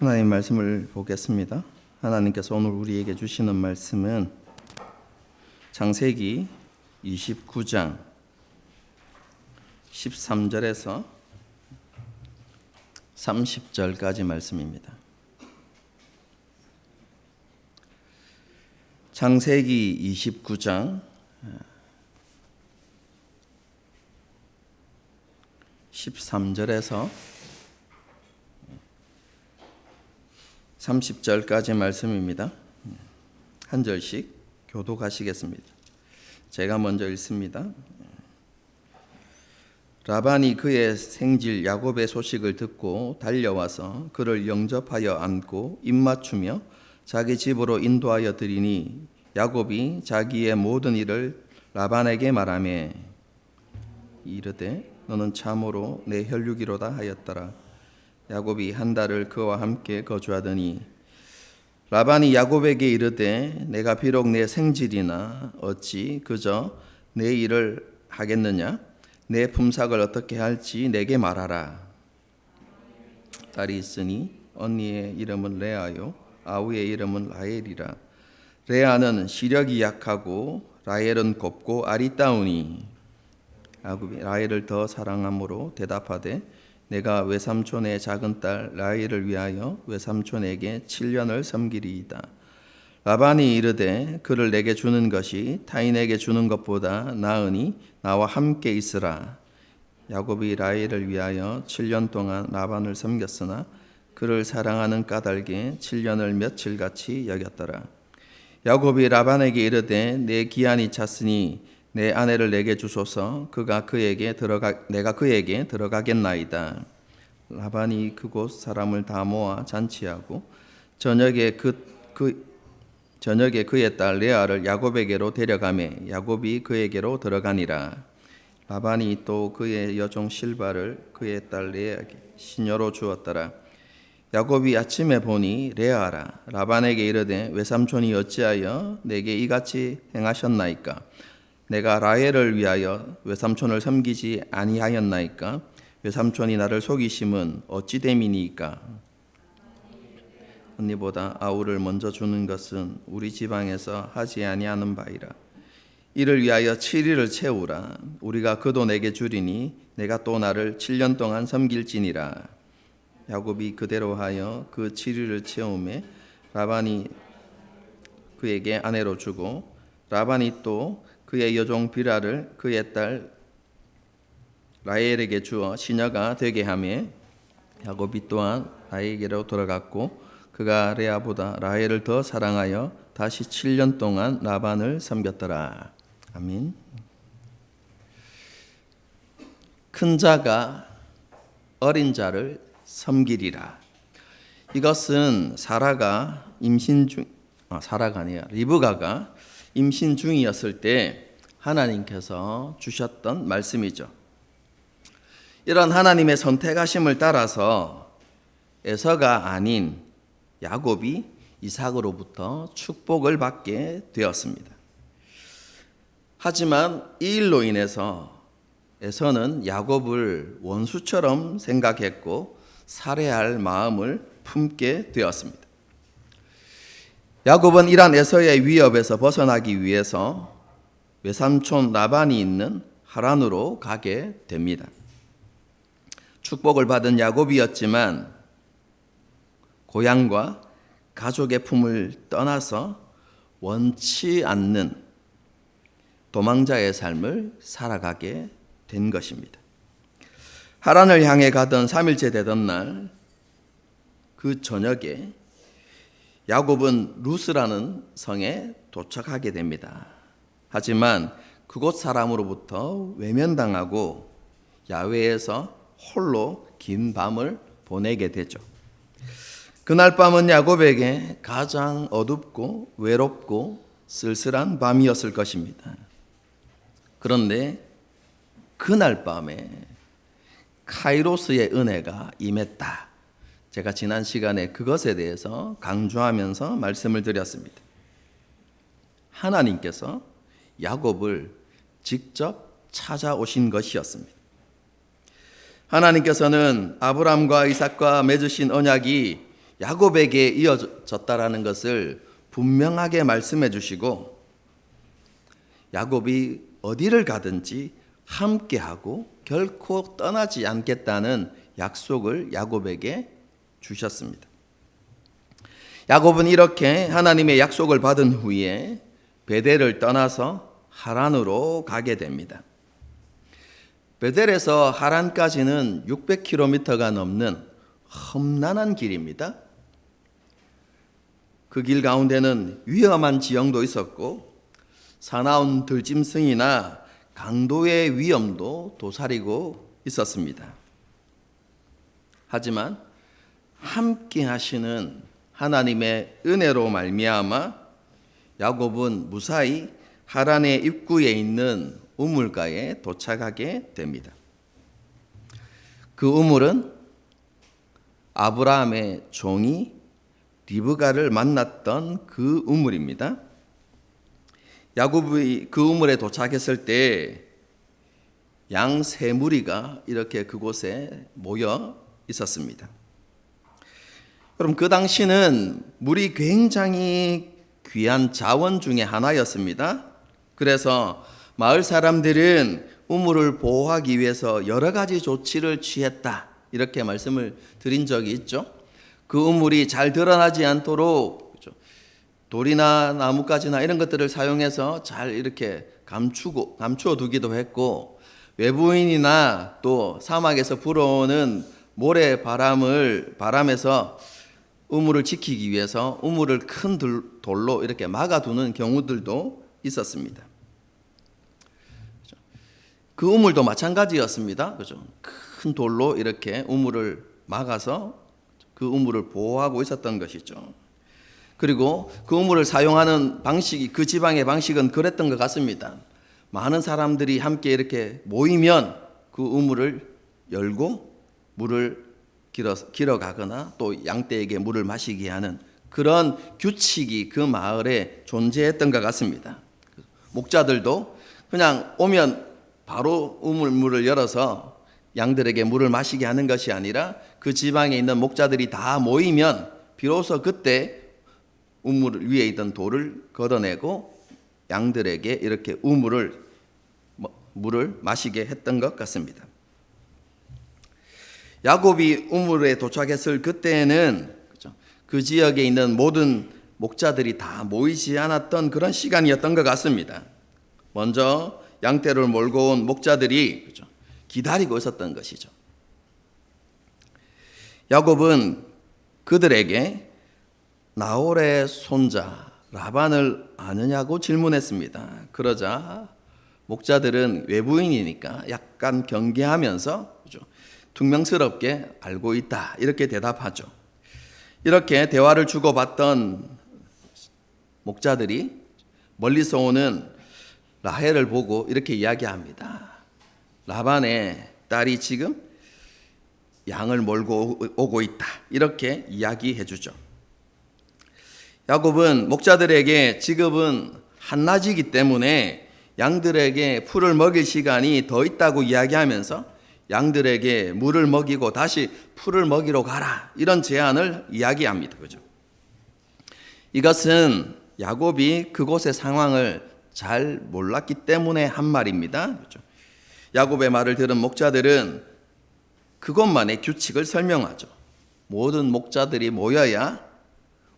하나님 말씀을 보겠습니다. 하나님께서 오늘 우리에게 주시는 말씀은 창세기 29장 13절에서 30절까지 말씀입니다. 창세기 29장 13절에서 30절까지 말씀입니다. 한 절씩 교독하시겠습니다. 제가 먼저 읽습니다. 라반이 그의 생질 야곱의 소식을 듣고 달려와서 그를 영접하여 안고 입맞추며 자기 집으로 인도하여 드리니 야곱이 자기의 모든 일을 라반에게 말하며 이르되 너는 참으로 내 혈육이로다 하였더라. 야곱이 한 달을 그와 함께 거주하더니 라반이 야곱에게 이르되 내가 비록 내 생질이나 어찌 그저 내 일을 하겠느냐? 내 품삯을 어떻게 할지 내게 말하라. 딸이 있으니 언니의 이름은 레아요 아우의 이름은 라헬이라. 레아는 시력이 약하고 라헬은 곱고 아리따우니 야곱이 라헬을 더 사랑함으로 대답하되 내가 외삼촌의 작은 딸 라헬을 위하여 외삼촌에게 7년을 섬기리이다. 라반이 이르되 그를 내게 주는 것이 타인에게 주는 것보다 나으니 나와 함께 있으라. 야곱이 라헬을 위하여 7년 동안 라반을 섬겼으나 그를 사랑하는 까닭에 7년을 며칠같이 여겼더라. 야곱이 라반에게 이르되 내 기한이 찼으니 내 아내를 내게 주소서. 내가 그에게 들어가겠나이다. 라반이 그곳 사람을 다 모아 잔치하고 저녁에 그의 딸 레아를 야곱에게로 데려가매 야곱이 그에게로 들어가니라. 라반이 또 그의 여종 실바를 그의 딸 레아에게 시녀로 주었더라. 야곱이 아침에 보니 레아라. 라반에게 이르되 외삼촌이 어찌하여 내게 이같이 행하셨나이까? 내가 라헬을 위하여 외삼촌을 섬기지 아니하였나이까? 외삼촌이 나를 속이심은 어찌 됨이니까? 언니보다 아우를 먼저 주는 것은 우리 지방에서 하지 아니하는 바이라. 이를 위하여 7일을 채우라. 우리가 그도 내게 주리니 내가 또 나를 7년 동안 섬길지니라. 야곱이 그대로 하여 그 7일을 채우매 라반이 그에게 아내로 주고 라반이 또 그의 여종 비라를 그의 딸 라헬에게 주어 시녀가 되게 하며 야곱이 또한 라헬에게로 돌아갔고 그가 레아보다 라헬을 더 사랑하여 다시 7년 동안 라반을 섬겼더라. 아멘. 큰 자가 어린 자를 섬기리라. 이것은 리브가가 임신 중이었을 때 하나님께서 주셨던 말씀이죠. 이런 하나님의 선택하심을 따라서 에서가 아닌 야곱이 이삭으로부터 축복을 받게 되었습니다. 하지만 이 일로 인해서 에서는 야곱을 원수처럼 생각했고 살해할 마음을 품게 되었습니다. 야곱은 이러한 에서의 위협에서 벗어나기 위해서 외삼촌 라반이 있는 하란으로 가게 됩니다. 축복을 받은 야곱이었지만 고향과 가족의 품을 떠나서 원치 않는 도망자의 삶을 살아가게 된 것입니다. 하란을 향해 가던 3일째 되던 날 그 저녁에 야곱은 루스라는 성에 도착하게 됩니다. 하지만 그곳 사람으로부터 외면당하고 야외에서 홀로 긴 밤을 보내게 되죠. 그날 밤은 야곱에게 가장 어둡고 외롭고 쓸쓸한 밤이었을 것입니다. 그런데 그날 밤에 카이로스의 은혜가 임했다. 제가 지난 시간에 그것에 대해서 강조하면서 말씀을 드렸습니다. 하나님께서 야곱을 직접 찾아오신 것이었습니다. 하나님께서는 아브람과 이삭과 맺으신 언약이 야곱에게 이어졌다라는 것을 분명하게 말씀해 주시고 야곱이 어디를 가든지 함께하고 결코 떠나지 않겠다는 약속을 야곱에게 주셨습니다. 야곱은 이렇게 하나님의 약속을 받은 후에 베델을 떠나서 하란으로 가게 됩니다. 베델에서 하란까지는 600km가 넘는 험난한 길입니다. 그 길 가운데는 위험한 지형도 있었고 사나운 들짐승이나 강도의 위험도 도사리고 있었습니다. 하지만 함께 하시는 하나님의 은혜로 말미암아 야곱은 무사히 하란의 입구에 있는 우물가에 도착하게 됩니다. 그 우물은 아브라함의 종이 리브가를 만났던 그 우물입니다. 야곱이 그 우물에 도착했을 때 양 세 무리가 이렇게 그곳에 모여 있었습니다. 그럼 그 당시는 물이 굉장히 귀한 자원 중에 하나였습니다. 그래서 마을 사람들은 우물을 보호하기 위해서 여러 가지 조치를 취했다, 이렇게 말씀을 드린 적이 있죠. 그 우물이 잘 드러나지 않도록 돌이나 나뭇가지나 이런 것들을 사용해서 잘 이렇게 감추어 두기도 했고, 외부인이나 또 사막에서 불어오는 모래 바람에서 우물을 지키기 위해서 우물을 큰 돌로 이렇게 막아두는 경우들도 있었습니다. 그 우물도 마찬가지였습니다. 그죠? 큰 돌로 이렇게 우물을 막아서 그 우물을 보호하고 있었던 것이죠. 그리고 그 우물을 사용하는 방식이, 그 지방의 방식은 그랬던 것 같습니다. 많은 사람들이 함께 이렇게 모이면 그 우물을 열고 물을 길어 가거나 또 양떼에게 물을 마시게 하는 그런 규칙이 그 마을에 존재했던 것 같습니다. 목자들도 그냥 오면 바로 우물문을 열어서 양들에게 물을 마시게 하는 것이 아니라 그 지방에 있는 목자들이 다 모이면 비로소 그때 우물 위에 있던 돌을 걷어내고 양들에게 이렇게 물을 마시게 했던 것 같습니다. 야곱이 우물에 도착했을 그때에는 그 지역에 있는 모든 목자들이 다 모이지 않았던 그런 시간이었던 것 같습니다. 먼저 양떼를 몰고 온 목자들이 기다리고 있었던 것이죠. 야곱은 그들에게 나홀의 손자 라반을 아느냐고 질문했습니다. 그러자 목자들은 외부인이니까 약간 경계하면서 퉁명스럽게 알고 있다, 이렇게 대답하죠. 이렇게 대화를 주고받던 목자들이 멀리서 오는 라헬을 보고 이렇게 이야기합니다. 라반의 딸이 지금 양을 몰고 오고 있다, 이렇게 이야기해 주죠. 야곱은 목자들에게 지금은 한낮이기 때문에 양들에게 풀을 먹일 시간이 더 있다고 이야기하면서 양들에게 물을 먹이고 다시 풀을 먹이러 가라, 이런 제안을 이야기합니다. 그죠? 이것은 야곱이 그곳의 상황을 잘 몰랐기 때문에 한 말입니다. 그죠? 야곱의 말을 들은 목자들은 그것만의 규칙을 설명하죠. 모든 목자들이 모여야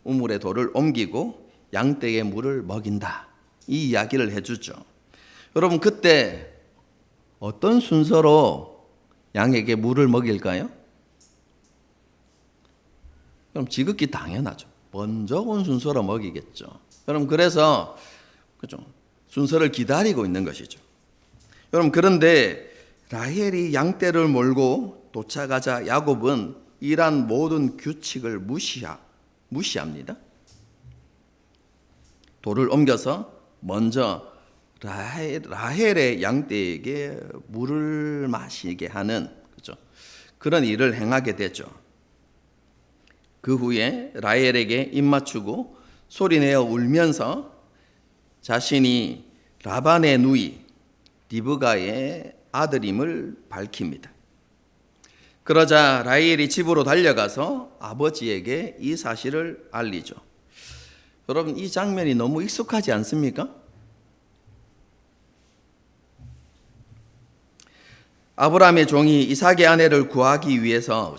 우물의 돌을 옮기고 양떼에 물을 먹인다, 이 이야기를 해주죠. 여러분, 그때 어떤 순서로 양에게 물을 먹일까요? 그럼 지극히 당연하죠. 먼저 온 순서로 먹이겠죠. 여러분, 그래서 그죠? 순서를 기다리고 있는 것이죠. 여러분, 그런데 라헬이 양떼를 몰고 도착하자 야곱은 이러한 모든 규칙을 무시합니다. 돌을 옮겨서 먼저 라헬의 양떼에게 물을 마시게 하는, 그죠? 그런 일을 행하게 되죠. 그 후에 라헬에게 입맞추고 소리내어 울면서 자신이 라반의 누이 리브가의 아들임을 밝힙니다. 그러자 라헬이 집으로 달려가서 아버지에게 이 사실을 알리죠. 여러분, 이 장면이 너무 익숙하지 않습니까? 아브라함의 종이 이삭의 아내를 구하기 위해서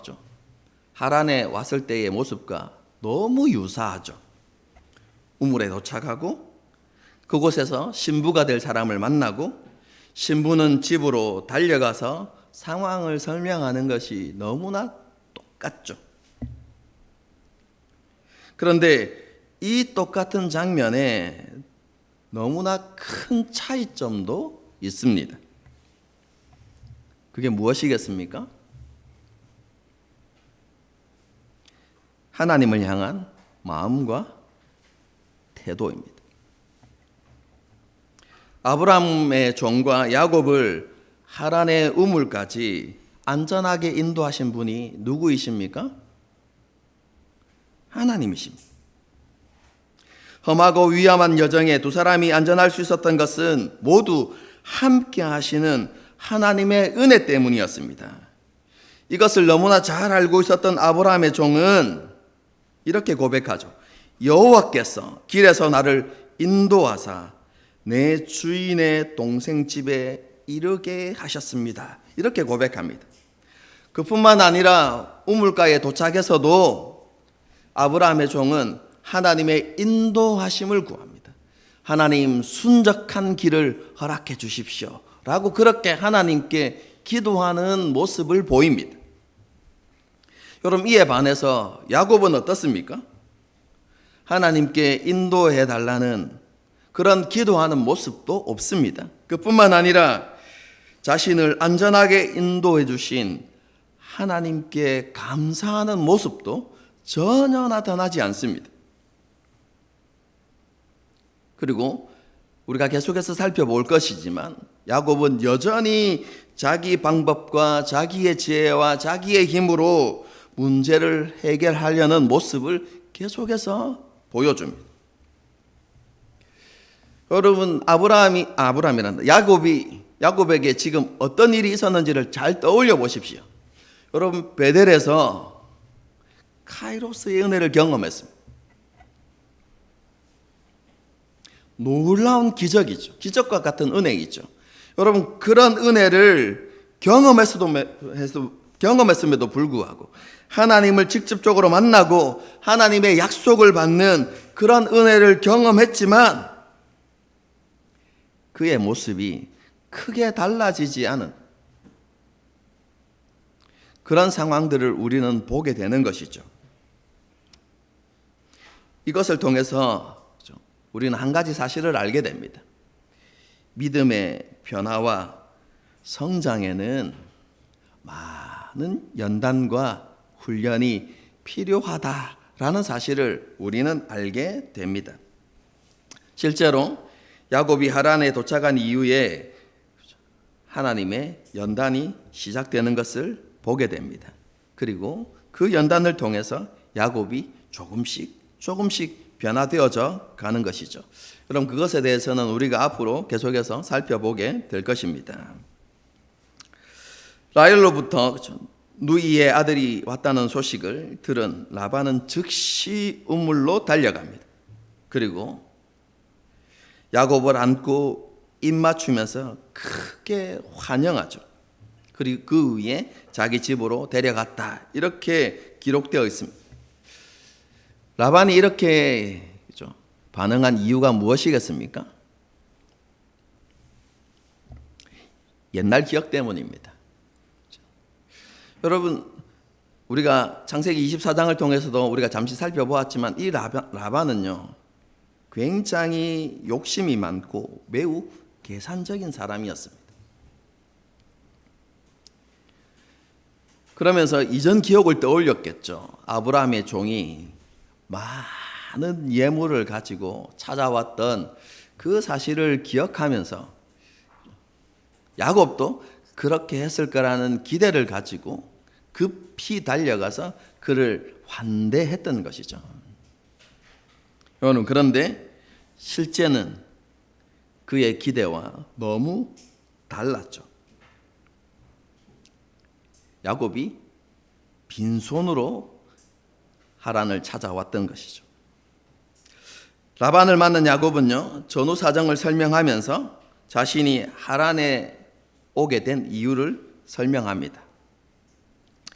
하란에 왔을 때의 모습과 너무 유사하죠. 우물에 도착하고 그곳에서 신부가 될 사람을 만나고 신부는 집으로 달려가서 상황을 설명하는 것이 너무나 똑같죠. 그런데 이 똑같은 장면에 너무나 큰 차이점도 있습니다. 그게 무엇이겠습니까? 하나님을 향한 마음과 태도입니다. 아브라함의 종과 야곱을 하란의 우물까지 안전하게 인도하신 분이 누구이십니까? 하나님이십니다. 험하고 위험한 여정에 두 사람이 안전할 수 있었던 것은 모두 함께 하시는 하나님의 은혜 때문이었습니다. 이것을 너무나 잘 알고 있었던 아브라함의 종은 이렇게 고백하죠. 여호와께서 길에서 나를 인도하사 내 주인의 동생 집에 이르게 하셨습니다. 이렇게 고백합니다. 그뿐만 아니라 우물가에 도착해서도 아브라함의 종은 하나님의 인도하심을 구합니다. 하나님, 순적한 길을 허락해 주십시오 라고 그렇게 하나님께 기도하는 모습을 보입니다. 여러분, 이에 반해서 야곱은 어떻습니까? 하나님께 인도해 달라는 그런 기도하는 모습도 없습니다. 그뿐만 아니라 자신을 안전하게 인도해 주신 하나님께 감사하는 모습도 전혀 나타나지 않습니다. 그리고 우리가 계속해서 살펴볼 것이지만 야곱은 여전히 자기 방법과 자기의 지혜와 자기의 힘으로 문제를 해결하려는 모습을 계속해서 보여줍니다. 여러분, 야곱에게 지금 어떤 일이 있었는지를 잘 떠올려 보십시오. 여러분, 베델에서 카이로스의 은혜를 경험했습니다. 놀라운 기적이죠. 기적과 같은 은혜이죠. 여러분, 그런 은혜를 경험했음에도 불구하고 하나님을 직접적으로 만나고 하나님의 약속을 받는 그런 은혜를 경험했지만 그의 모습이 크게 달라지지 않은 그런 상황들을 우리는 보게 되는 것이죠. 이것을 통해서 우리는 한 가지 사실을 알게 됩니다. 믿음의 변화와 성장에는 많은 연단과 훈련이 필요하다라는 사실을 우리는 알게 됩니다. 실제로 야곱이 하란에 도착한 이후에 하나님의 연단이 시작되는 것을 보게 됩니다. 그리고 그 연단을 통해서 야곱이 조금씩 변화되어져 가는 것이죠. 그럼 그것에 대해서는 우리가 앞으로 계속해서 살펴보게 될 것입니다. 라헬로부터 누이의 아들이 왔다는 소식을 들은 라반은 즉시 우물로 달려갑니다. 그리고 야곱을 안고 입 맞추면서 크게 환영하죠. 그리고 그 위에 자기 집으로 데려갔다, 이렇게 기록되어 있습니다. 라반이 이렇게 반응한 이유가 무엇이겠습니까? 옛날 기억 때문입니다. 여러분, 우리가 창세기 24장을 통해서도 우리가 잠시 살펴보았지만 이 라반은요, 굉장히 욕심이 많고 매우 계산적인 사람이었습니다. 그러면서 이전 기억을 떠올렸겠죠. 아브라함의 종이 많은 예물을 가지고 찾아왔던 그 사실을 기억하면서 야곱도 그렇게 했을 거라는 기대를 가지고 급히 달려가서 그를 환대했던 것이죠. 여러분, 그런데 실제는 그의 기대와 너무 달랐죠. 야곱이 빈손으로 하란을 찾아왔던 것이죠. 라반을 만난 야곱은요, 전후 사정을 설명하면서 자신이 하란에 오게 된 이유를 설명합니다.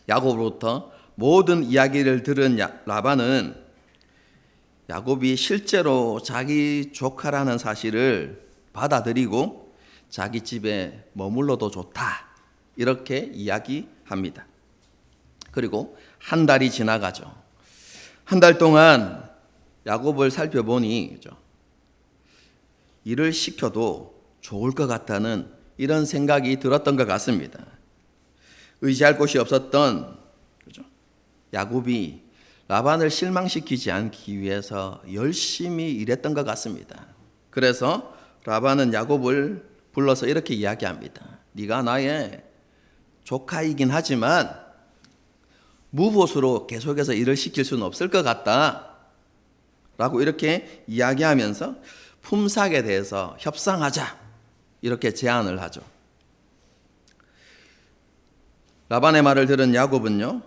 야곱으로부터 모든 이야기를 들은 라반은 야곱이 실제로 자기 조카라는 사실을 받아들이고 자기 집에 머물러도 좋다, 이렇게 이야기합니다. 그리고 한 달이 지나가죠. 한 달 동안 야곱을 살펴보니 일을 시켜도 좋을 것 같다는 이런 생각이 들었던 것 같습니다. 의지할 곳이 없었던 야곱이 라반을 실망시키지 않기 위해서 열심히 일했던 것 같습니다. 그래서 라반은 야곱을 불러서 이렇게 이야기합니다. 네가 나의 조카이긴 하지만 무보수로 계속해서 일을 시킬 수는 없을 것 같다 라고 이렇게 이야기하면서 품삯에 대해서 협상하자, 이렇게 제안을 하죠. 라반의 말을 들은 야곱은요,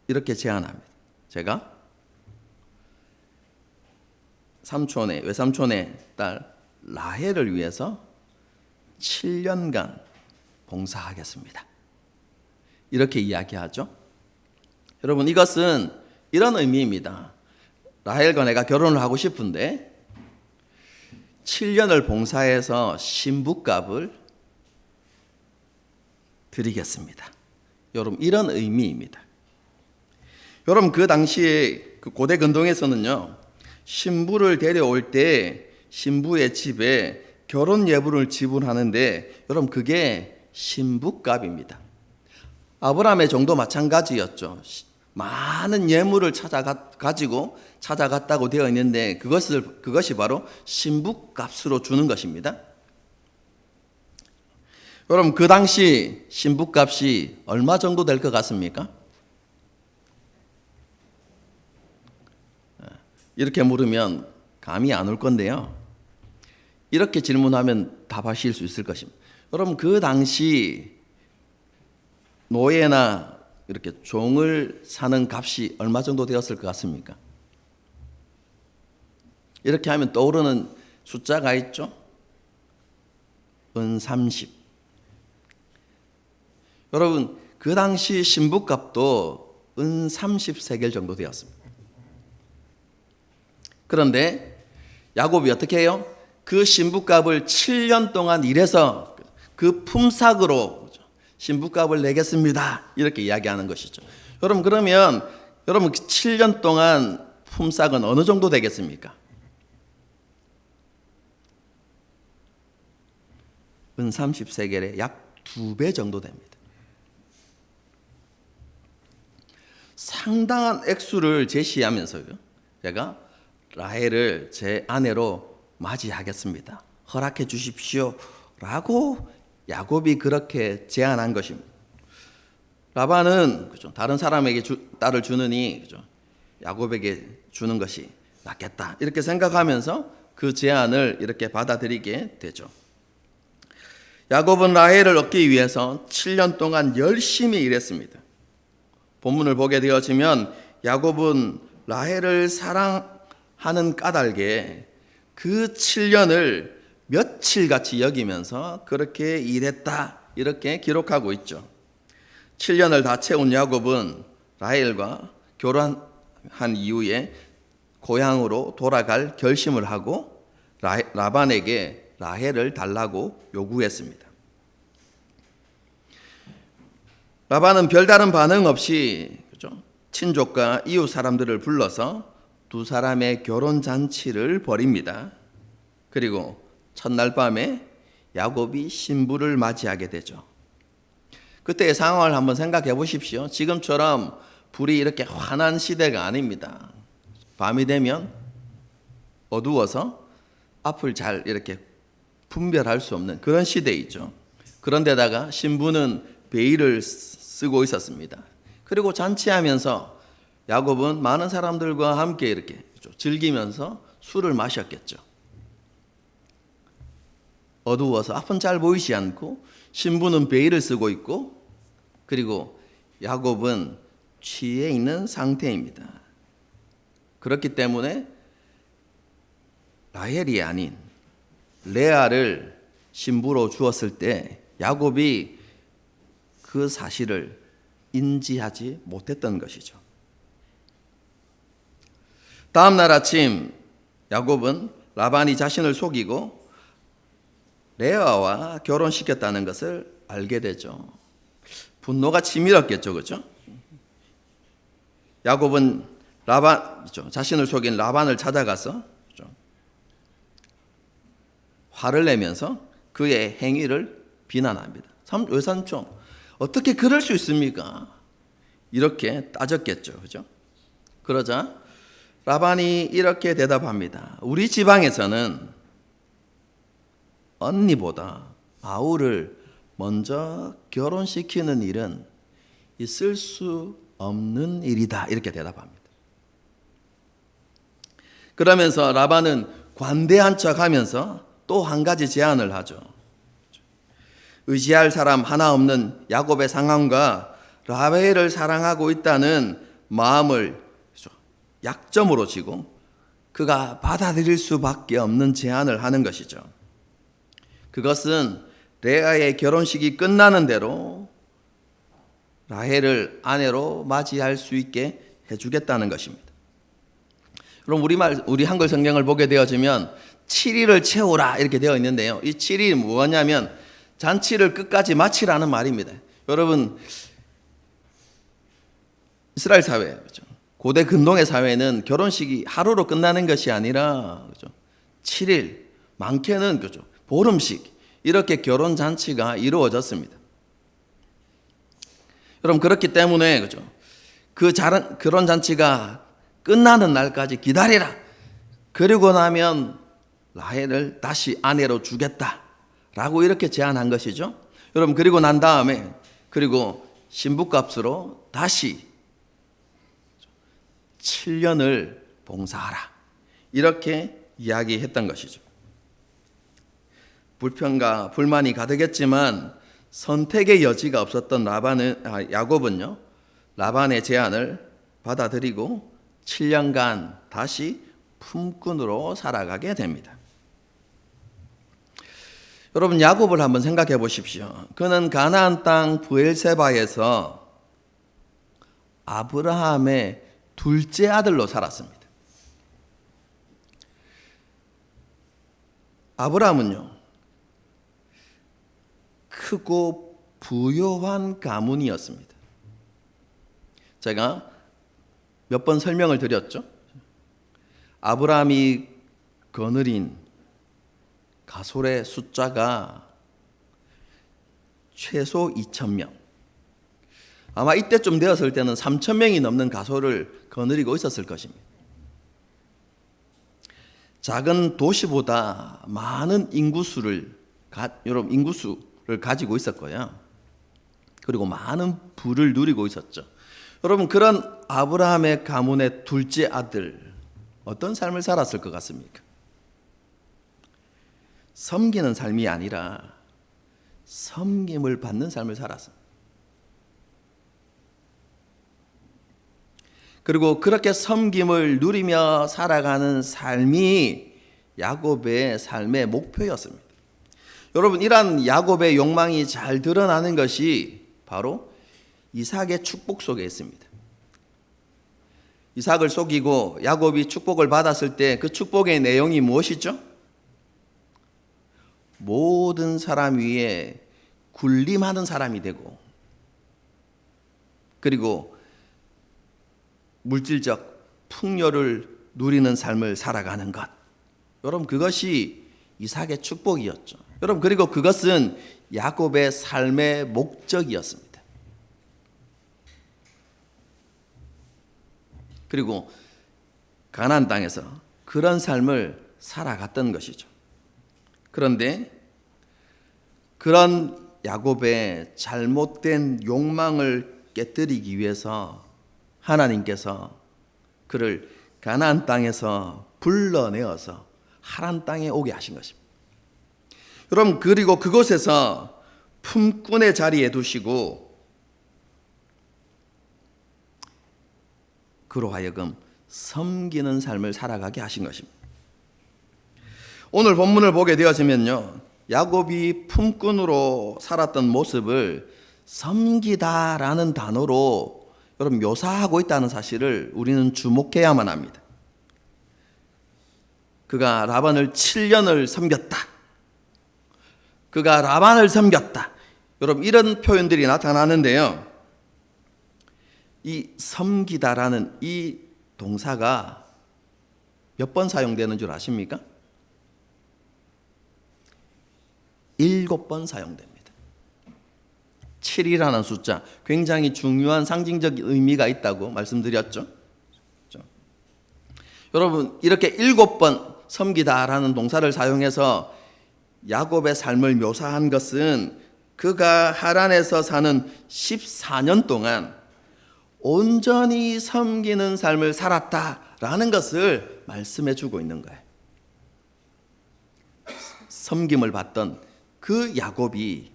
이렇게 제안합니다. 제가 외삼촌의 딸 라헬을 위해서 7년간 봉사하겠습니다. 이렇게 이야기하죠. 여러분, 이것은 이런 의미입니다. 라헬과 내가 결혼을 하고 싶은데 7년을 봉사해서 신부값을 드리겠습니다. 여러분, 이런 의미입니다. 여러분, 그 당시에 그 고대 근동에서는요, 신부를 데려올 때 신부의 집에 결혼 예물을 지불하는데, 여러분, 그게 신부값입니다. 아브라함의 정도 마찬가지였죠. 많은 예물을 가지고 찾아갔다고 되어 있는데 그것이 바로 신부값으로 주는 것입니다. 여러분, 그 당시 신부값이 얼마 정도 될 것 같습니까? 이렇게 물으면 감이 안 올 건데요. 이렇게 질문하면 답하실 수 있을 것입니다. 여러분, 그 당시 노예나 이렇게 종을 사는 값이 얼마 정도 되었을 것 같습니까? 이렇게 하면 떠오르는 숫자가 있죠. 은 30. 여러분, 그 당시 신부값도 은 30세겔 정도 되었습니다. 그런데 야곱이 어떻게 해요? 그 신부값을 7년 동안 일해서 그 품삯으로 신부값을 내겠습니다, 이렇게 이야기하는 것이죠. 여러분, 그러면 여러분 7년 동안 품삯은 어느 정도 되겠습니까? 은 30세겔의 약 2배 정도 됩니다. 상당한 액수를 제시하면서요, 제가 라헬을 제 아내로 맞이하겠습니다, 허락해 주십시오 라고 야곱이 그렇게 제안한 것입니다. 라반은 다른 사람에게 딸을 주느니 야곱에게 주는 것이 낫겠다, 이렇게 생각하면서 그 제안을 이렇게 받아들이게 되죠. 야곱은 라헬을 얻기 위해서 7년 동안 열심히 일했습니다. 본문을 보게 되어지면 야곱은 라헬을 사랑하는 까닭에 그 7년을 며칠같이 여기면서 그렇게 일했다, 이렇게 기록하고 있죠. 7년을 다 채운 야곱은 라헬과 결혼한 이후에 고향으로 돌아갈 결심을 하고 라반에게 라헬을 달라고 요구했습니다. 라반은 별다른 반응 없이 친족과 이웃 사람들을 불러서 두 사람의 결혼 잔치를 벌입니다. 그리고 첫날 밤에 야곱이 신부를 맞이하게 되죠. 그때의 상황을 한번 생각해 보십시오. 지금처럼 불이 이렇게 환한 시대가 아닙니다. 밤이 되면 어두워서 앞을 잘 이렇게 분별할 수 없는 그런 시대이죠. 그런데다가 신부는 베일을 쓰고 있었습니다. 그리고 잔치하면서 야곱은 많은 사람들과 함께 이렇게 즐기면서 술을 마셨겠죠. 어두워서 앞은 잘 보이지 않고 신부는 베일을 쓰고 있고, 그리고 야곱은 취해 있는 상태입니다. 그렇기 때문에 라헬이 아닌 레아를 신부로 주었을 때 야곱이 그 사실을 인지하지 못했던 것이죠. 다음 날 아침 야곱은 라반이 자신을 속이고 레아와 결혼시켰다는 것을 알게 되죠. 분노가 치밀었겠죠, 그렇죠? 야곱은 자신을 속인 라반을 찾아가서 화를 내면서 그의 행위를 비난합니다. 외삼촌, 어떻게 그럴 수 있습니까? 이렇게 따졌겠죠, 그죠? 그러자 라반이 이렇게 대답합니다. 우리 지방에서는 언니보다 아우를 먼저 결혼시키는 일은 있을 수 없는 일이다. 이렇게 대답합니다. 그러면서 라반은 관대한 척하면서 또 한 가지 제안을 하죠. 의지할 사람 하나 없는 야곱의 상황과 라헬을 사랑하고 있다는 마음을 약점으로 지고 그가 받아들일 수밖에 없는 제안을 하는 것이죠. 그것은 레아의 결혼식이 끝나는 대로 라헬을 아내로 맞이할 수 있게 해주겠다는 것입니다. 그럼 우리 한글 성경을 보게 되어지면 7일을 채우라 이렇게 되어 있는데요. 이 7일이 뭐냐면 잔치를 끝까지 마치라는 말입니다. 여러분, 이스라엘 사회, 그렇죠? 고대 근동의 사회는 결혼식이 하루로 끝나는 것이 아니라, 그렇죠? 7일, 많게는, 그렇죠? 보름씩 이렇게 결혼 잔치가 이루어졌습니다. 여러분, 그렇기 때문에, 그렇죠? 결혼 잔치가 끝나는 날까지 기다리라. 그리고 나면 라헬을 다시 아내로 주겠다라고 이렇게 제안한 것이죠. 여러분, 그리고 난 다음에 신부값으로 다시 7년을 봉사하라. 이렇게 이야기했던 것이죠. 불평과 불만이 가득했지만 선택의 여지가 없었던 야곱은요, 라반의 제안을 받아들이고 7년간 다시 품꾼으로 살아가게 됩니다. 여러분, 야곱을 한번 생각해 보십시오. 그는 가나안 땅 브엘세바에서 아브라함의 둘째 아들로 살았습니다. 아브라함은요, 크고 부유한 가문이었습니다. 제가 몇 번 설명을 드렸죠. 아브라함이 거느린 가솔의 숫자가 최소 2,000명. 아마 이때쯤 되었을 때는 3,000명이 넘는 가솔을 거느리고 있었을 것입니다. 작은 도시보다 많은 인구수를 가지고 있었고요. 그리고 많은 부를 누리고 있었죠. 여러분, 그런 아브라함의 가문의 둘째 아들, 어떤 삶을 살았을 것 같습니까? 섬기는 삶이 아니라 섬김을 받는 삶을 살았습니다. 그리고 그렇게 섬김을 누리며 살아가는 삶이 야곱의 삶의 목표였습니다. 여러분, 이러한 야곱의 욕망이 잘 드러나는 것이 바로 이삭의 축복 속에 있습니다. 이삭을 속이고 야곱이 축복을 받았을 때 그 축복의 내용이 무엇이죠? 모든 사람 위에 군림하는 사람이 되고, 그리고 물질적 풍요를 누리는 삶을 살아가는 것. 여러분, 그것이 이삭의 축복이었죠. 여러분, 그리고 그것은 야곱의 삶의 목적이었습니다. 그리고 가나안 땅에서 그런 삶을 살아갔던 것이죠. 그런데 그런 야곱의 잘못된 욕망을 깨뜨리기 위해서 하나님께서 그를 가나안 땅에서 불러내어서 하란 땅에 오게 하신 것입니다. 여러분, 그리고 그곳에서 품꾼의 자리에 두시고 그로 하여금 섬기는 삶을 살아가게 하신 것입니다. 오늘 본문을 보게 되어지면요, 야곱이 품꾼으로 살았던 모습을 섬기다라는 단어로 여러분 묘사하고 있다는 사실을 우리는 주목해야만 합니다. 그가 라반을 7년을 섬겼다. 그가 라반을 섬겼다. 여러분 이런 표현들이 나타나는데요. 이 섬기다라는 이 동사가 몇 번 사용되는 줄 아십니까? 7번 사용됩니다. 7이라는 숫자 굉장히 중요한 상징적 의미가 있다고 말씀드렸죠. 그렇죠? 여러분 이렇게 7번 섬기다라는 동사를 사용해서 야곱의 삶을 묘사한 것은 그가 하란에서 사는 14년 동안 온전히 섬기는 삶을 살았다라는 것을 말씀해 주고 있는 거예요. 섬김을 받던 그 야곱이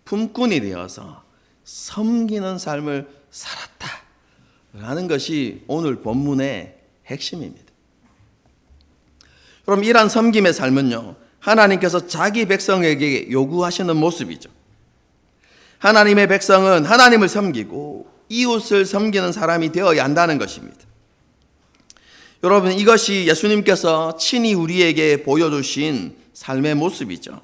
품꾼이 되어서 섬기는 삶을 살았다라는 것이 오늘 본문의 핵심입니다. 그럼 이러한 섬김의 삶은요, 하나님께서 자기 백성에게 요구하시는 모습이죠. 하나님의 백성은 하나님을 섬기고 이웃을 섬기는 사람이 되어야 한다는 것입니다. 여러분 이것이 예수님께서 친히 우리에게 보여주신 삶의 모습이죠.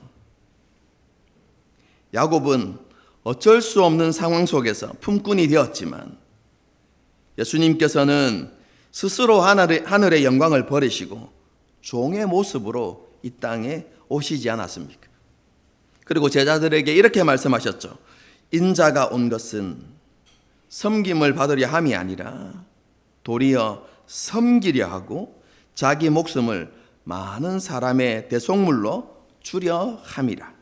야곱은 어쩔 수 없는 상황 속에서 품꾼이 되었지만 예수님께서는 스스로 하늘의 영광을 버리시고 종의 모습으로 이 땅에 오시지 않았습니까? 그리고 제자들에게 이렇게 말씀하셨죠. 인자가 온 것은 섬김을 받으려 함이 아니라 도리어 섬기려 하고 자기 목숨을 많은 사람의 대속물로 주려 함이라.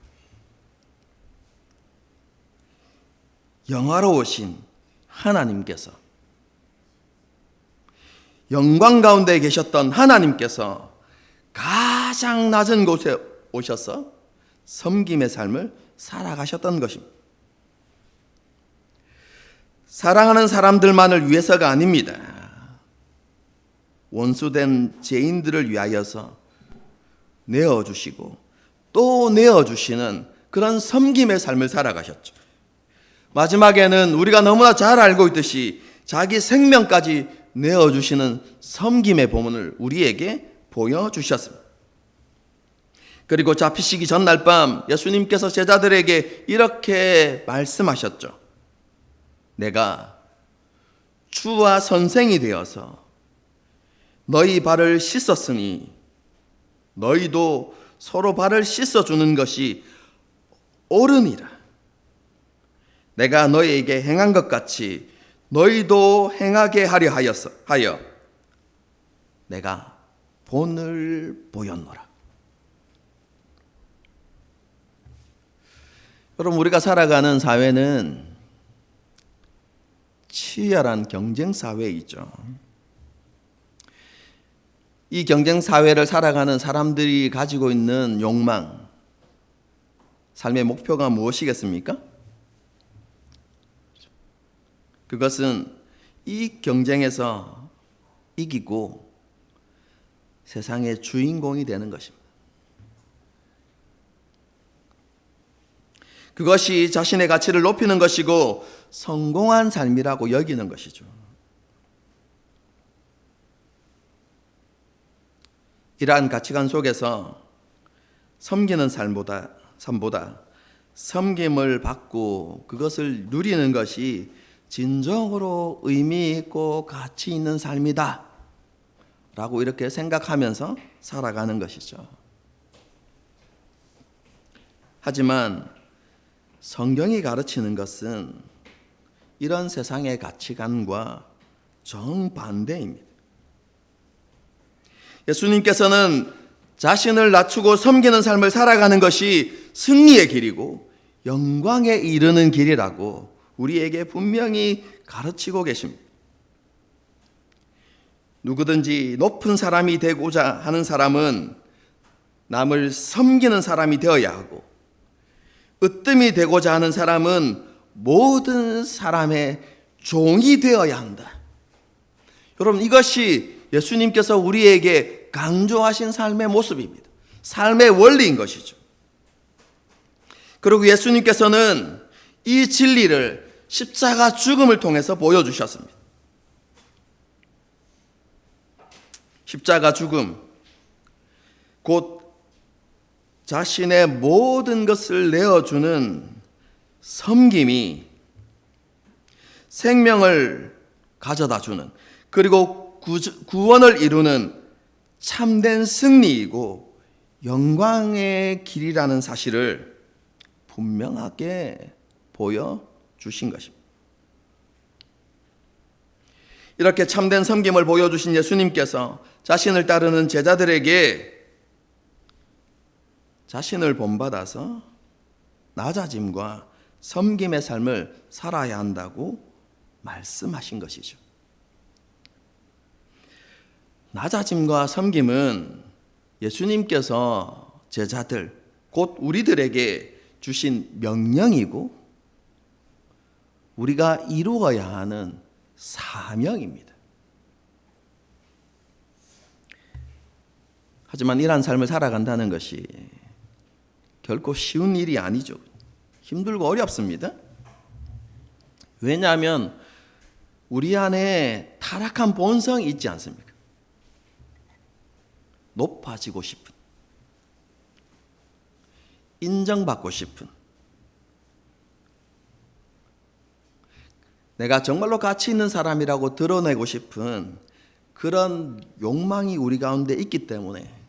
영화로우신 하나님께서, 영광 가운데 계셨던 하나님께서 가장 낮은 곳에 오셔서 섬김의 삶을 살아가셨던 것입니다. 사랑하는 사람들만을 위해서가 아닙니다. 원수된 죄인들을 위하여서 내어주시고 또 내어주시는 그런 섬김의 삶을 살아가셨죠. 마지막에는 우리가 너무나 잘 알고 있듯이 자기 생명까지 내어주시는 섬김의 본문을 우리에게 보여주셨습니다. 그리고 잡히시기 전날 밤 예수님께서 제자들에게 이렇게 말씀하셨죠. 내가 주와 선생이 되어서 너희 발을 씻었으니 너희도 서로 발을 씻어주는 것이 옳으니라. 내가 너희에게 행한 것 같이 너희도 행하게 하려 하여 내가 본을 보였노라. 여러분 우리가 살아가는 사회는 치열한 경쟁 사회이죠. 이 경쟁 사회를 살아가는 사람들이 가지고 있는 욕망, 삶의 목표가 무엇이겠습니까? 그것은 이 경쟁에서 이기고 세상의 주인공이 되는 것입니다. 그것이 자신의 가치를 높이는 것이고 성공한 삶이라고 여기는 것이죠. 이러한 가치관 속에서 섬기는 삶보다 섬김을 받고 그것을 누리는 것이 진정으로 의미 있고 가치 있는 삶이다 라고 이렇게 생각하면서 살아가는 것이죠. 하지만 성경이 가르치는 것은 이런 세상의 가치관과 정반대입니다. 예수님께서는 자신을 낮추고 섬기는 삶을 살아가는 것이 승리의 길이고 영광에 이르는 길이라고 우리에게 분명히 가르치고 계십니다. 누구든지 높은 사람이 되고자 하는 사람은 남을 섬기는 사람이 되어야 하고 으뜸이 되고자 하는 사람은 모든 사람의 종이 되어야 한다. 여러분, 이것이 예수님께서 우리에게 강조하신 삶의 모습입니다. 삶의 원리인 것이죠. 그리고 예수님께서는 이 진리를 십자가 죽음을 통해서 보여주셨습니다. 십자가 죽음, 곧 자신의 모든 것을 내어주는 섬김이 생명을 가져다 주는, 그리고 구원을 이루는 참된 승리이고 영광의 길이라는 사실을 분명하게 보여주신 것입니다. 이렇게 참된 섬김을 보여주신 예수님께서 자신을 따르는 제자들에게 자신을 본받아서 낮아짐과 섬김의 삶을 살아야 한다고 말씀하신 것이죠. 낮아짐과 섬김은 예수님께서 제자들, 곧 우리들에게 주신 명령이고 우리가 이루어야 하는 사명입니다. 하지만 이러한 삶을 살아간다는 것이 결코 쉬운 일이 아니죠. 힘들고 어렵습니다. 왜냐하면 우리 안에 타락한 본성이 있지 않습니까? 높아지고 싶은, 인정받고 싶은, 내가 정말로 가치 있는 사람이라고 드러내고 싶은 그런 욕망이 우리 가운데 있기 때문에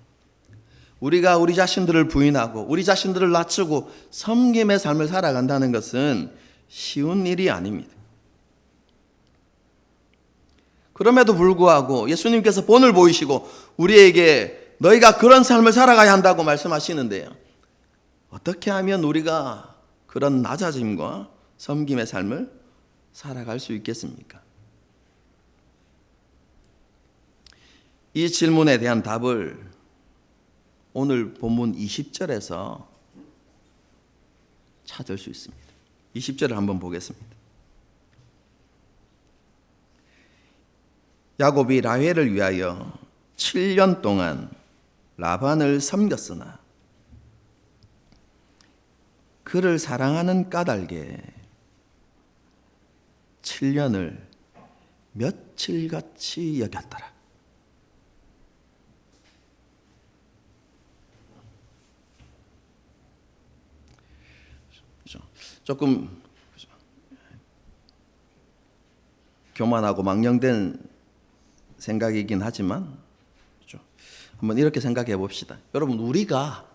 우리가 우리 자신들을 부인하고 우리 자신들을 낮추고 섬김의 삶을 살아간다는 것은 쉬운 일이 아닙니다. 그럼에도 불구하고 예수님께서 본을 보이시고 우리에게 너희가 그런 삶을 살아가야 한다고 말씀하시는데요. 어떻게 하면 우리가 그런 낮아짐과 섬김의 삶을 살아갈 수 있겠습니까? 이 질문에 대한 답을 오늘 본문 20절에서 찾을 수 있습니다. 20절을 한번 보겠습니다. 야곱이 라헬을 위하여 7년 동안 라반을 섬겼으나 그를 사랑하는 까닭에 7년을 며칠같이 여겼더라. 조금 교만하고 망령된 생각이긴 하지만 한번 이렇게 생각해 봅시다. 여러분, 우리가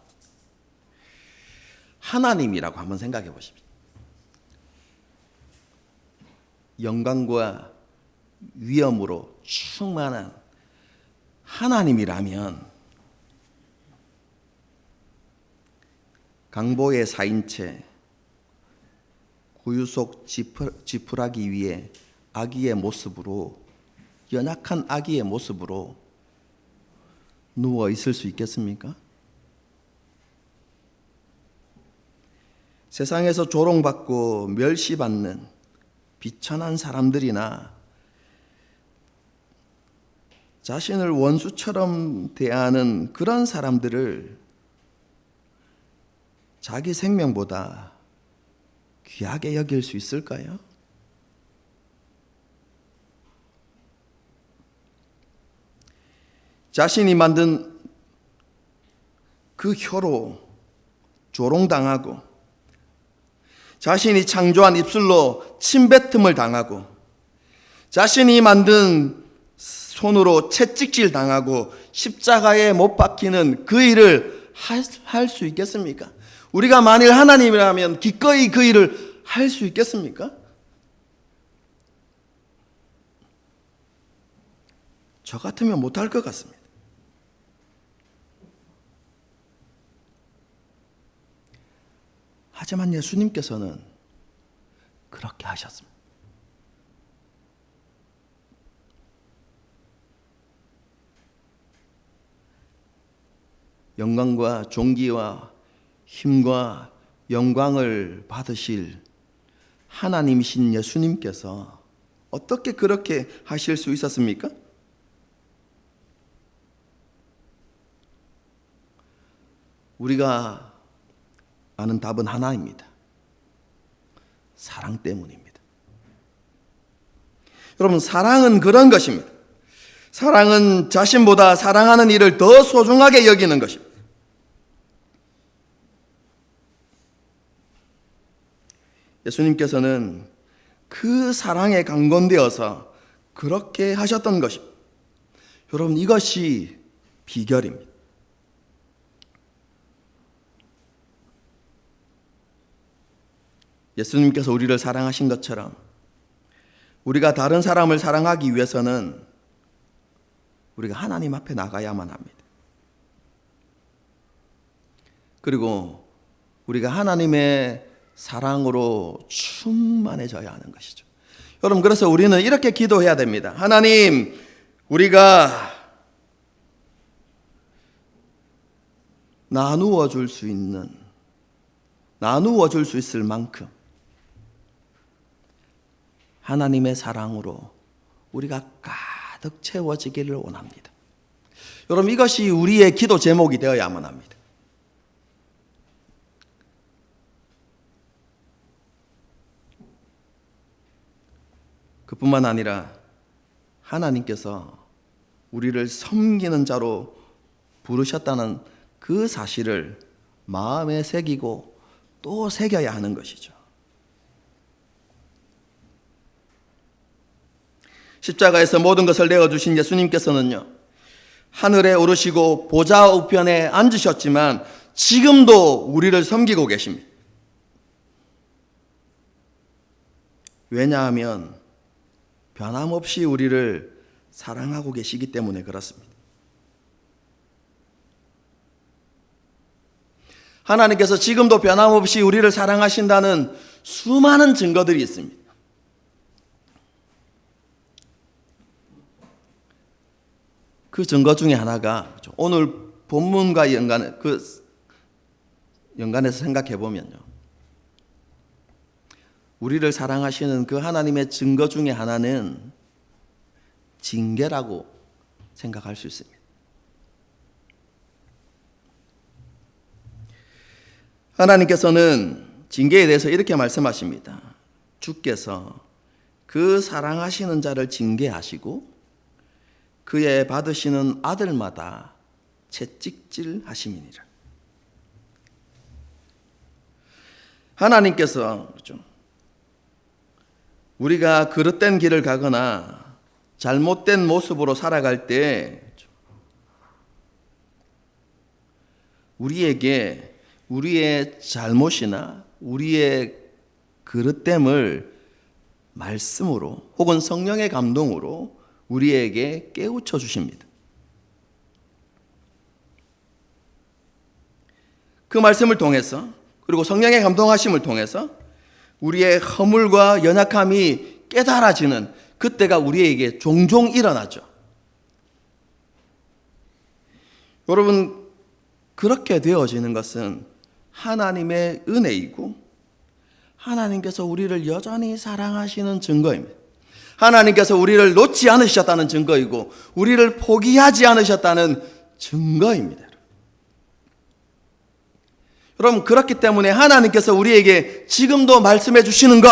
하나님이라고 한번 생각해 보십시오. 영광과 위엄으로 충만한 하나님이라면 강보의 4인체 구유 속 지푸라기 위에 아기의 모습으로, 연약한 아기의 모습으로 누워 있을 수 있겠습니까? 세상에서 조롱받고 멸시받는 비천한 사람들이나 자신을 원수처럼 대하는 그런 사람들을 자기 생명보다 귀하게 여길 수 있을까요? 자신이 만든 그 혀로 조롱당하고 자신이 창조한 입술로 침뱉음을 당하고 자신이 만든 손으로 채찍질 당하고 십자가에 못 박히는 그 일을 할 수 있겠습니까? 우리가 만일 하나님이라면 기꺼이 그 일을 할 수 있겠습니까? 저 같으면 못할 것 같습니다. 하지만 예수님께서는 그렇게 하셨습니다. 영광과 존귀와 힘과 영광을 받으실 하나님이신 예수님께서 어떻게 그렇게 하실 수 있었습니까? 우리가 아는 답은 하나입니다. 사랑 때문입니다. 여러분, 사랑은 그런 것입니다. 사랑은 자신보다 사랑하는 이를 더 소중하게 여기는 것입니다. 예수님께서는 그 사랑에 강건되어서 그렇게 하셨던 것입니다. 여러분, 이것이 비결입니다. 예수님께서 우리를 사랑하신 것처럼 우리가 다른 사람을 사랑하기 위해서는 우리가 하나님 앞에 나가야만 합니다. 그리고 우리가 하나님의 사랑으로 충만해져야 하는 것이죠. 여러분, 그래서 우리는 이렇게 기도해야 됩니다. 하나님, 우리가 나누어 줄 수 있을 만큼 하나님의 사랑으로 우리가 가득 채워지기를 원합니다. 여러분, 이것이 우리의 기도 제목이 되어야만 합니다. 그뿐만 아니라 하나님께서 우리를 섬기는 자로 부르셨다는 그 사실을 마음에 새기고 또 새겨야 하는 것이죠. 십자가에서 모든 것을 내어주신 예수님께서는요, 하늘에 오르시고 보좌 우편에 앉으셨지만 지금도 우리를 섬기고 계십니다. 왜냐하면 변함없이 우리를 사랑하고 계시기 때문에 그렇습니다. 하나님께서 지금도 변함없이 우리를 사랑하신다는 수많은 증거들이 있습니다. 그 증거 중에 하나가 오늘 본문과 연관해서 생각해 보면요, 우리를 사랑하시는 그 하나님의 증거 중에 하나는 징계라고 생각할 수 있습니다. 하나님께서는 징계에 대해서 이렇게 말씀하십니다. 주께서 그 사랑하시는 자를 징계하시고 그의 받으시는 아들마다 채찍질 하심이니라. 하나님께서 우리가 그릇된 길을 가거나 잘못된 모습으로 살아갈 때 우리에게 우리의 잘못이나 우리의 그릇됨을 말씀으로 혹은 성령의 감동으로 우리에게 깨우쳐 주십니다. 그 말씀을 통해서 그리고 성령의 감동하심을 통해서 우리의 허물과 연약함이 깨달아지는 그때가 우리에게 종종 일어나죠. 여러분, 그렇게 되어지는 것은 하나님의 은혜이고 하나님께서 우리를 여전히 사랑하시는 증거입니다. 하나님께서 우리를 놓지 않으셨다는 증거이고 우리를 포기하지 않으셨다는 증거입니다. 여러분, 그렇기 때문에 하나님께서 우리에게 지금도 말씀해 주시는 것,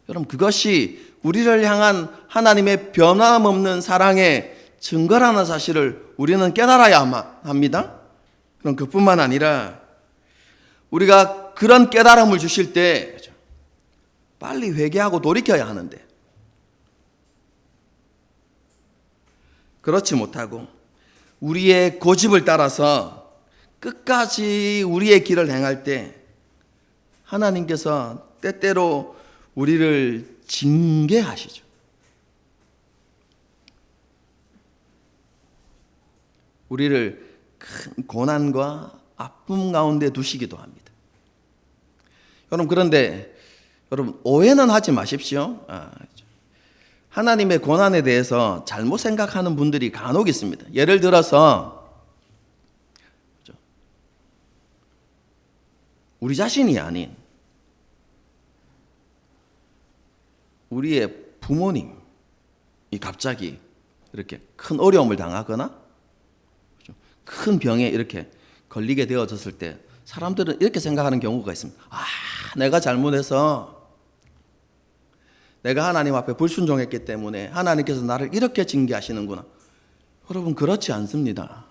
여러분, 그것이 우리를 향한 하나님의 변함없는 사랑의 증거라는 사실을 우리는 깨달아야 합니다. 그럼 그뿐만 아니라 우리가 그런 깨달음을 주실 때 빨리 회개하고 돌이켜야 하는데 그렇지 못하고 우리의 고집을 따라서 끝까지 우리의 길을 행할 때 하나님께서 때때로 우리를 징계하시죠. 우리를 큰 고난과 아픔 가운데 두시기도 합니다. 여러분, 그런데 여러분, 오해는 하지 마십시오. 하나님의 고난에 대해서 잘못 생각하는 분들이 간혹 있습니다. 예를 들어서 우리 자신이 아닌 우리의 부모님이 갑자기 이렇게 큰 어려움을 당하거나 큰 병에 이렇게 걸리게 되어졌을 때 사람들은 이렇게 생각하는 경우가 있습니다. 내가 잘못해서 내가 하나님 앞에 불순종했기 때문에 하나님께서 나를 이렇게 징계하시는구나. 여러분, 그렇지 않습니다.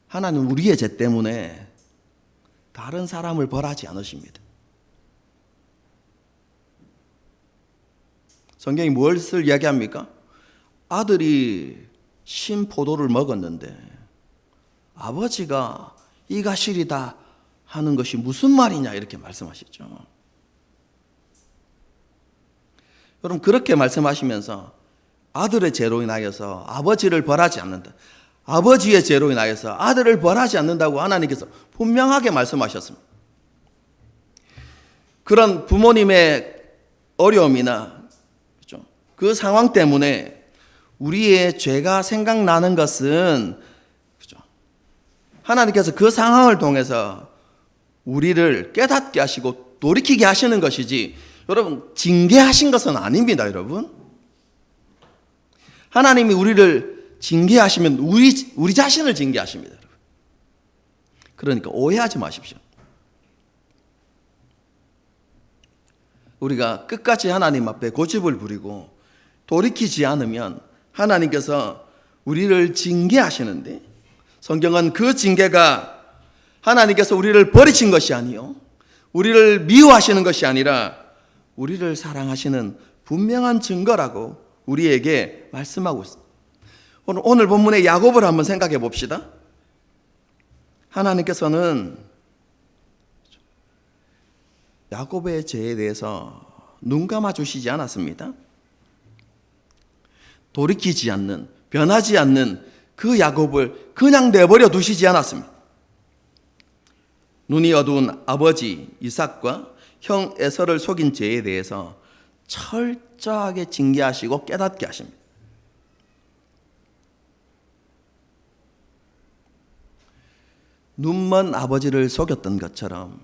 하나님 우리의 죄 때문에 다른 사람을 벌하지 않으십니다. 성경이 무엇을 이야기합니까? 아들이 신 포도를 먹었는데 아버지가 이가 시리다 하는 것이 무슨 말이냐 이렇게 말씀하시죠. 여러분, 그렇게 말씀하시면서 아들의 죄로 인하여서 아버지를 벌하지 않는다, 아버지의 죄로 인하여서 아들을 벌하지 않는다고 하나님께서 분명하게 말씀하셨습니다. 그런 부모님의 어려움이나 그 상황 때문에 우리의 죄가 생각나는 것은 하나님께서 그 상황을 통해서 우리를 깨닫게 하시고 돌이키게 하시는 것이지, 여러분, 징계하신 것은 아닙니다. 여러분, 하나님이 우리를 징계하시면 우리 자신을 징계하십니다. 여러분. 그러니까 오해하지 마십시오. 우리가 끝까지 하나님 앞에 고집을 부리고 돌이키지 않으면 하나님께서 우리를 징계하시는데, 성경은 그 징계가 하나님께서 우리를 버리신 것이 아니요, 우리를 미워하시는 것이 아니라 우리를 사랑하시는 분명한 증거라고 우리에게 말씀하고 있습니다. 오늘 본문의 야곱을 한번 생각해 봅시다. 하나님께서는 야곱의 죄에 대해서 눈 감아 주시지 않았습니다. 돌이키지 않는, 변하지 않는 그 야곱을 그냥 내버려 두시지 않았습니다. 눈이 어두운 아버지 이삭과 형 에서를 속인 죄에 대해서 철저하게 징계하시고 깨닫게 하십니다. 눈먼 아버지를 속였던 것처럼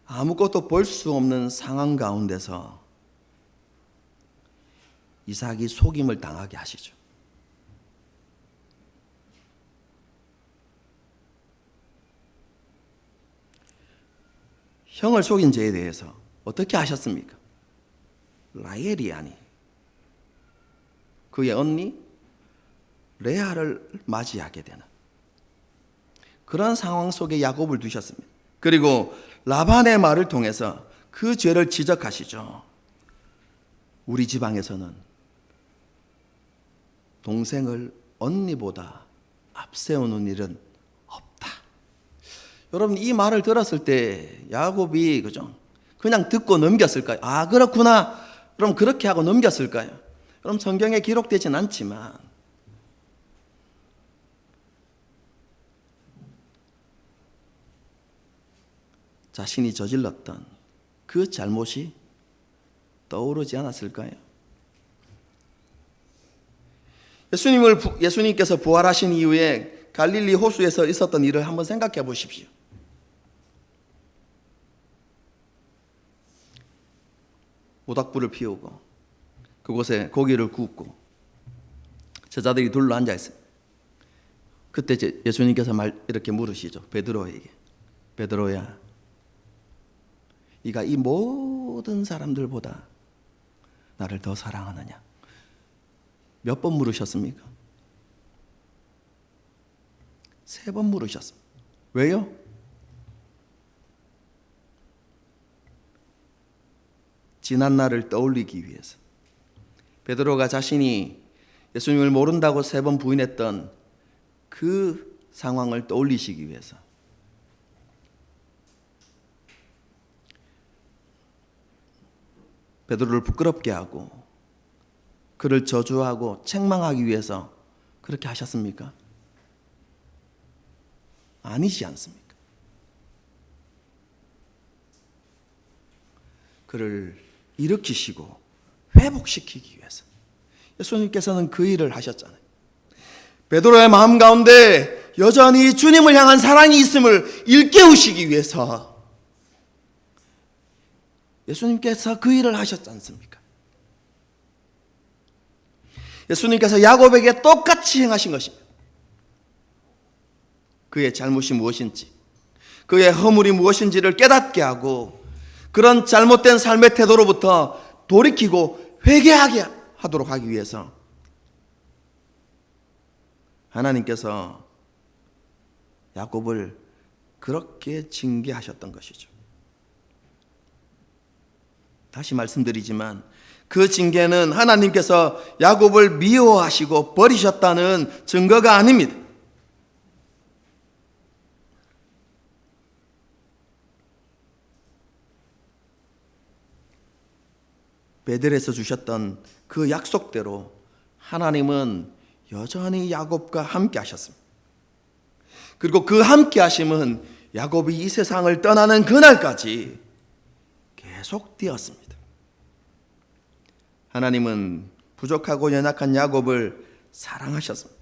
아무것도 볼 수 없는 상황 가운데서 이삭이 속임을 당하게 하시죠. 형을 속인 죄에 대해서 어떻게 하셨습니까? 라헬이 아니 그의 언니 레아를 맞이하게 되는 그런 상황 속에 야곱을 두셨습니다. 그리고 라반의 말을 통해서 그 죄를 지적하시죠. 우리 지방에서는 동생을 언니보다 앞세우는 일은 없다. 여러분, 이 말을 들었을 때 야곱이 그냥 듣고 넘겼을까요? 그렇구나. 그럼 그렇게 하고 넘겼을까요? 그럼 성경에 기록되진 않지만 자신이 저질렀던 그 잘못이 떠오르지 않았을까요? 예수님께서 부활하신 이후에 갈릴리 호수에서 있었던 일을 한번 생각해 보십시오. 모닥불을 피우고 그곳에 고기를 굽고 제자들이 둘러 앉아 있어요. 그때 예수님께서 이렇게 물으시죠. 베드로에게, 베드로야, 네가 이 모든 사람들보다 나를 더 사랑하느냐? 몇 번 물으셨습니까? 3번 물으셨습니다. 왜요? 지난 날을 떠올리기 위해서. 베드로가 자신이 예수님을 모른다고 3번 부인했던 그 상황을 떠올리시기 위해서. 베드로를 부끄럽게 하고 그를 저주하고 책망하기 위해서 그렇게 하셨습니까? 아니지 않습니까? 그를 일으키시고 회복시키기 위해서 예수님께서는 그 일을 하셨잖아요. 베드로의 마음 가운데 여전히 주님을 향한 사랑이 있음을 일깨우시기 위해서 예수님께서 그 일을 하셨지 않습니까? 예수님께서 야곱에게 똑같이 행하신 것입니다. 그의 잘못이 무엇인지, 그의 허물이 무엇인지를 깨닫게 하고 그런 잘못된 삶의 태도로부터 돌이키고 회개하게 하도록 하기 위해서 하나님께서 야곱을 그렇게 징계하셨던 것이죠. 다시 말씀드리지만 그 징계는 하나님께서 야곱을 미워하시고 버리셨다는 증거가 아닙니다. 베델에서 주셨던 그 약속대로 하나님은 여전히 야곱과 함께 하셨습니다. 그리고 그 함께 하심은 야곱이 이 세상을 떠나는 그날까지 계속되었습니다. 하나님은 부족하고 연약한 야곱을 사랑하셨습니다.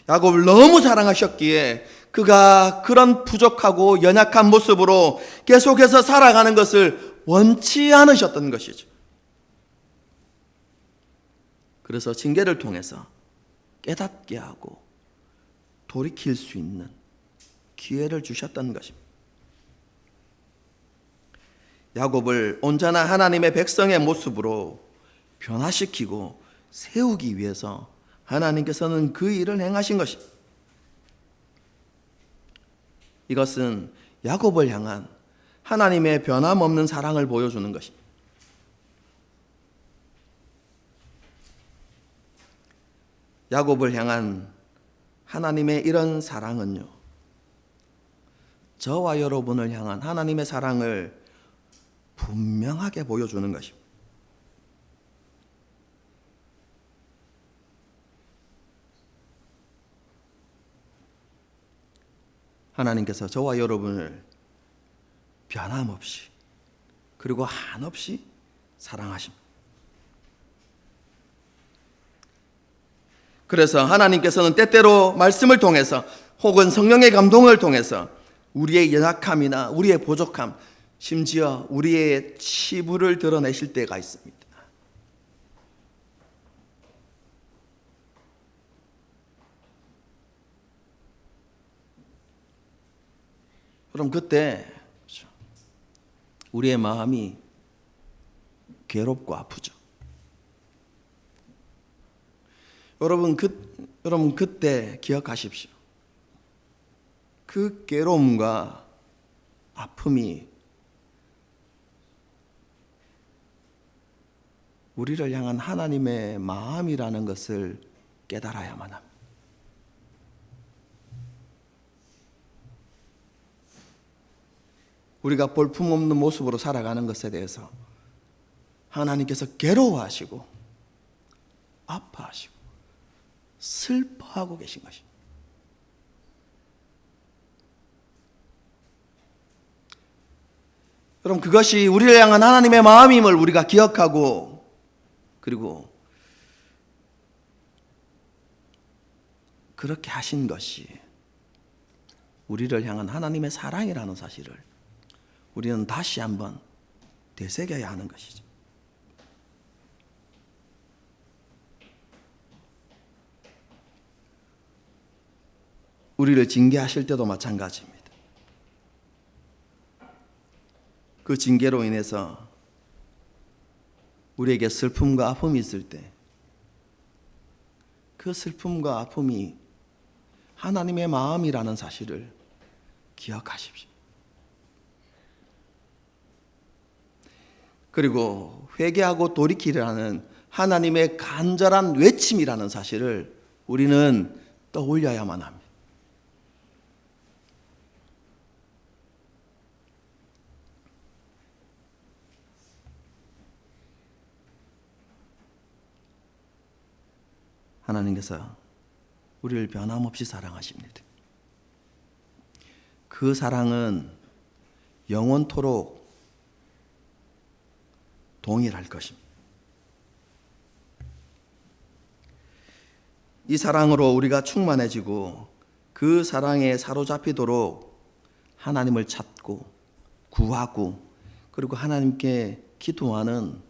야곱을 너무 사랑하셨기에 그가 그런 부족하고 연약한 모습으로 계속해서 살아가는 것을 원치 않으셨던 것이죠. 그래서 징계를 통해서 깨닫게 하고 돌이킬 수 있는 기회를 주셨던 것입니다. 야곱을 온전한 하나님의 백성의 모습으로 변화시키고 세우기 위해서 하나님께서는 그 일을 행하신 것입니다. 이것은 야곱을 향한 하나님의 변함없는 사랑을 보여주는 것입니다. 야곱을 향한 하나님의 이런 사랑은요, 저와 여러분을 향한 하나님의 사랑을 분명하게 보여주는 것입니다. 하나님께서 저와 여러분을 변함없이 그리고 한없이 사랑하십니다. 그래서 하나님께서는 때때로 말씀을 통해서 혹은 성령의 감동을 통해서 우리의 연약함이나 우리의 부족함, 심지어 우리의 치부를 드러내실 때가 있습니다. 그럼 그때 우리의 마음이 괴롭고 아프죠. 여러분 그때 기억하십시오. 그 괴로움과 아픔이 우리를 향한 하나님의 마음이라는 것을 깨달아야만 합니다. 우리가 볼품없는 모습으로 살아가는 것에 대해서 하나님께서 괴로워하시고 아파하시고 슬퍼하고 계신 것입니다. 그럼 그것이 우리를 향한 하나님의 마음임을 우리가 기억하고 그리고 그렇게 하신 것이 우리를 향한 하나님의 사랑이라는 사실을 우리는 다시 한번 되새겨야 하는 것이죠. 우리를 징계하실 때도 마찬가지입니다. 그 징계로 인해서 우리에게 슬픔과 아픔이 있을 때 그 슬픔과 아픔이 하나님의 마음이라는 사실을 기억하십시오. 그리고 회개하고 돌이키라는 하나님의 간절한 외침이라는 사실을 우리는 떠올려야만 합니다. 하나님께서 우리를 변함없이 사랑하십니다. 그 사랑은 영원토록 동일할 것입니다. 이 사랑으로 우리가 충만해지고 그 사랑에 사로잡히도록 하나님을 찾고 구하고 그리고 하나님께 기도하는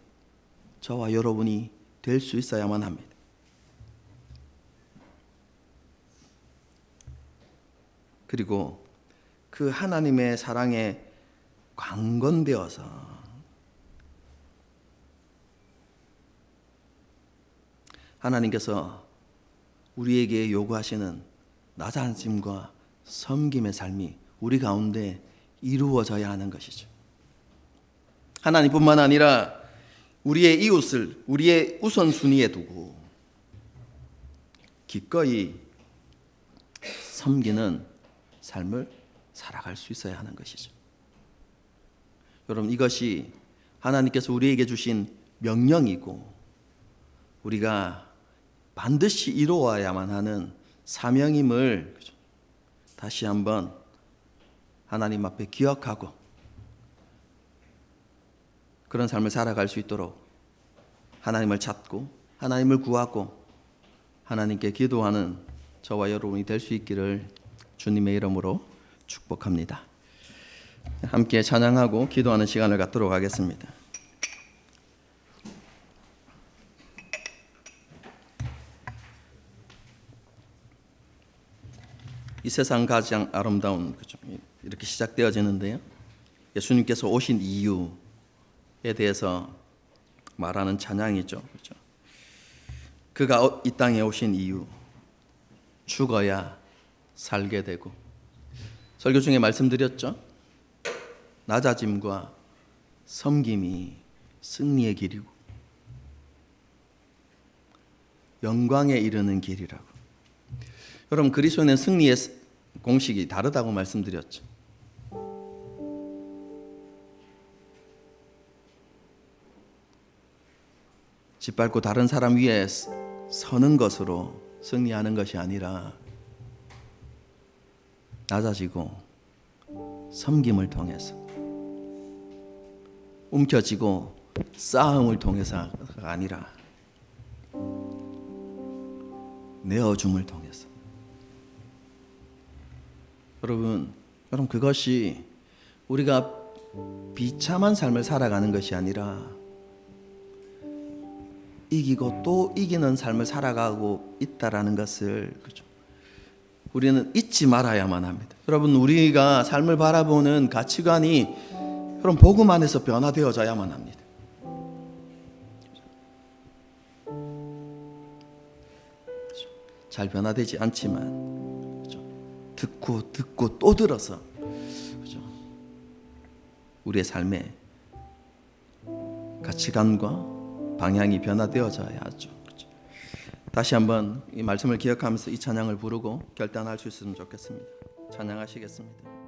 저와 여러분이 될 수 있어야만 합니다. 그리고 그 하나님의 사랑에 강건되어서 하나님께서 우리에게 요구하시는 낮아짐과 섬김의 삶이 우리 가운데 이루어져야 하는 것이죠. 하나님뿐만 아니라 우리의 이웃을 우리의 우선순위에 두고 기꺼이 섬기는 삶을 살아갈 수 있어야 하는 것이죠. 여러분, 이것이 하나님께서 우리에게 주신 명령이고 우리가 반드시 이루어야만 하는 사명임을 다시 한번 하나님 앞에 기억하고 그런 삶을 살아갈 수 있도록 하나님을 찾고 하나님을 구하고 하나님께 기도하는 저와 여러분이 될 수 있기를 주님의 이름으로 축복합니다. 함께 찬양하고 기도하는 시간을 갖도록 하겠습니다. 이 세상 가장 아름다운 이렇게 시작되어지는데요. 예수님께서 오신 이유에 대해서 말하는 찬양이죠. 그렇죠? 그가 이 땅에 오신 이유, 죽어야 살게 되고 설교 중에 말씀드렸죠. 낮아짐과 섬김이 승리의 길이고 영광에 이르는 길이라고. 여러분, 그리스도인은 승리의 공식이 다르다고 말씀드렸죠. 짓밟고 다른 사람 위에 서는 것으로 승리하는 것이 아니라 낮아지고 섬김을 통해서 움켜쥐고 싸움을 통해서가 아니라 내어줌을 통해서. 여러분 그것이 우리가 비참한 삶을 살아가는 것이 아니라 이기고 또 이기는 삶을 살아가고 있다라는 것을 우리는 잊지 말아야만 합니다. 여러분, 우리가 삶을 바라보는 가치관이 여러분 복음 안에서 변화되어져야만 합니다. 잘 변화되지 않지만 듣고 또 들어서 우리의 삶의 가치관과 방향이 변화되어져야 하죠. 다시 한번 이 말씀을 기억하면서 이 찬양을 부르고 결단할 수 있으면 좋겠습니다. 찬양하시겠습니다.